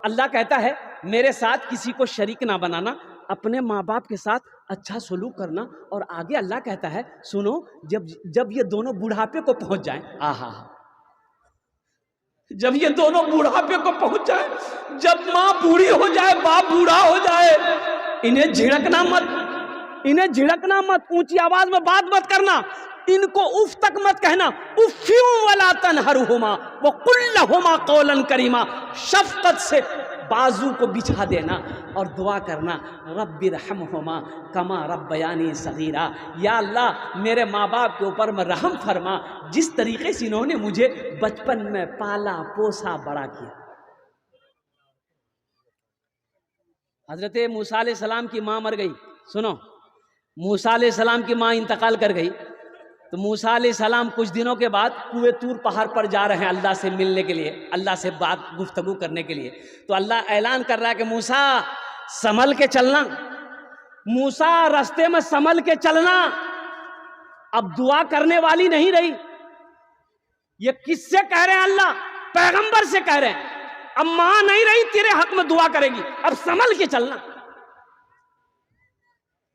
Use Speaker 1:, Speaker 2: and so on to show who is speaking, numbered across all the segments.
Speaker 1: اللہ کہتا ہے میرے ساتھ کسی کو شریک نہ بنانا، اپنے ماں باپ کے ساتھ اچھا سلوک کرنا، اور آگے اللہ کہتا ہے سنو جب یہ دونوں بڑھاپے کو پہنچ جائیں، جب یہ دونوں بڑھاپے کو پہنچ جائیں، جب ماں بوڑھی ہو جائے باپ بوڑھا ہو جائے، انہیں جھڑکنا مت، اونچی آواز میں بات مت کرنا، ان کو اف تک مت کہنا، افیوں ولا تنہرہما وقل لہما قولا کریما، شفقت سے بازو کو بچھا دینا اور دعا کرنا، رب ارحمہما کما ربیانی صغیرا، یا اللہ میرے ماں باپ کے اوپر میں رحم فرما جس طریقے سے انہوں نے مجھے بچپن میں پالا پوسا بڑا کیا۔ حضرت موسیٰ علیہ السلام کی ماں مر گئی، سنو موسیٰ علیہ السلام کی ماں انتقال کر گئی، تو موسیٰ علیہ السلام کچھ دنوں کے بعد کوہ طور پہاڑ پر جا رہے ہیں اللہ سے ملنے کے لیے، اللہ سے بات گفتگو کرنے کے لیے، تو اللہ اعلان کر رہا ہے کہ موسیٰ سنبھل کے چلنا، موسیٰ راستے میں سنبھل کے چلنا۔ اب دعا کرنے والی نہیں رہی، یہ کس سے کہہ رہے ہیں؟ اللہ پیغمبر سے کہہ رہے ہیں، اب ماں نہیں رہی تیرے حق میں دعا کرے گی، اب سنبھل کے چلنا۔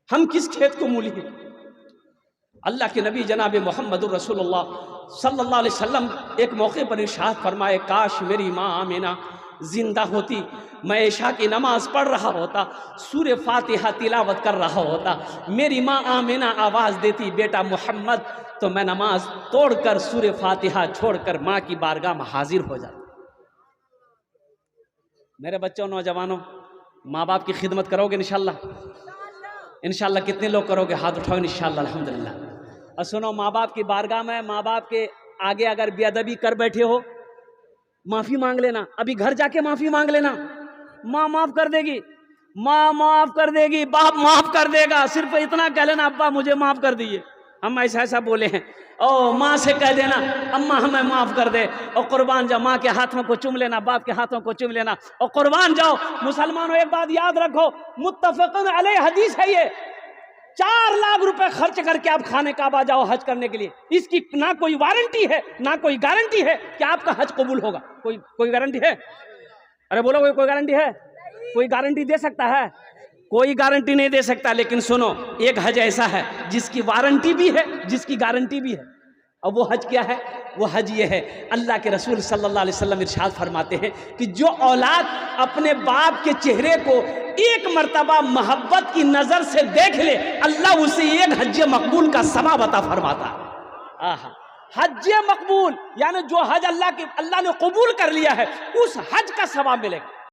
Speaker 1: ہم کس کھیت کو مولی ہیں؟ اللہ کے نبی جناب محمد الرسول اللہ صلی اللہ علیہ وسلم ایک موقع پر ارشاد فرمائے، کاش میری ماں آمینہ زندہ ہوتی، میں عشاء کی نماز پڑھ رہا ہوتا، سورہ فاتحہ تلاوت کر رہا ہوتا، میری ماں آمینہ آواز دیتی بیٹا محمد، تو میں نماز توڑ کر سورہ فاتحہ چھوڑ کر ماں کی بارگاہ میں حاضر ہو جاتا۔ میرے بچوں نوجوانوں، ماں باپ کی خدمت کرو گے انشاءاللہ؟ انشاءاللہ کتنے لوگ کرو گے؟ ہاتھ اٹھاؤ انشاءاللہ الحمدللہ۔ اور سنو، ماں باپ کی بارگاہ میں ماں باپ کے آگے اگر بے ادبی کر بیٹھے ہو، معافی مانگ لینا، ابھی گھر جا کے معافی مانگ لینا، ماں معاف کر دے گی، ماں معاف کر دے گی، باپ معاف کر دے گا، صرف اتنا کہہ لینا ابا مجھے معاف کر دیجیے، ہم ایسا بولے ہیں، او ماں سے کہہ دینا اماں ہمیں معاف کر دے، اور قربان جاؤ، ماں کے ہاتھوں کو چوم لینا، باپ کے ہاتھوں کو چوم لینا، اور قربان جاؤ۔ مسلمانوں ایک بات یاد رکھو، متفقن علیہ حدیث ہے، یہ 4 لاکھ روپے خرچ کر کے آپ خانہ کعبہ جاؤ حج کرنے کے لیے، اس کی نہ کوئی وارنٹی ہے نہ کوئی گارنٹی ہے کہ آپ کا حج قبول ہوگا۔ کوئی گارنٹی ہے؟ ارے بولو، کوئی گارنٹی ہے؟ کوئی گارنٹی دے سکتا ہے؟ کوئی گارنٹی نہیں دے سکتا۔ لیکن سنو، ایک حج ایسا ہے جس کی وارنٹی بھی ہے، جس کی گارنٹی بھی ہے، اور وہ حج کیا ہے؟ وہ حج یہ ہے، اللہ کے رسول صلی اللہ علیہ وسلم ارشاد فرماتے ہیں کہ جو اولاد اپنے باپ کے چہرے کو ایک مرتبہ محبت کی نظر سے دیکھ لے، اللہ اسے ایک حج مقبول کا ثواب عطا فرماتا ہے۔ حج مقبول یعنی جو حج اللہ نے قبول کر لیا ہے، اس حج کا ثواب ملے گا۔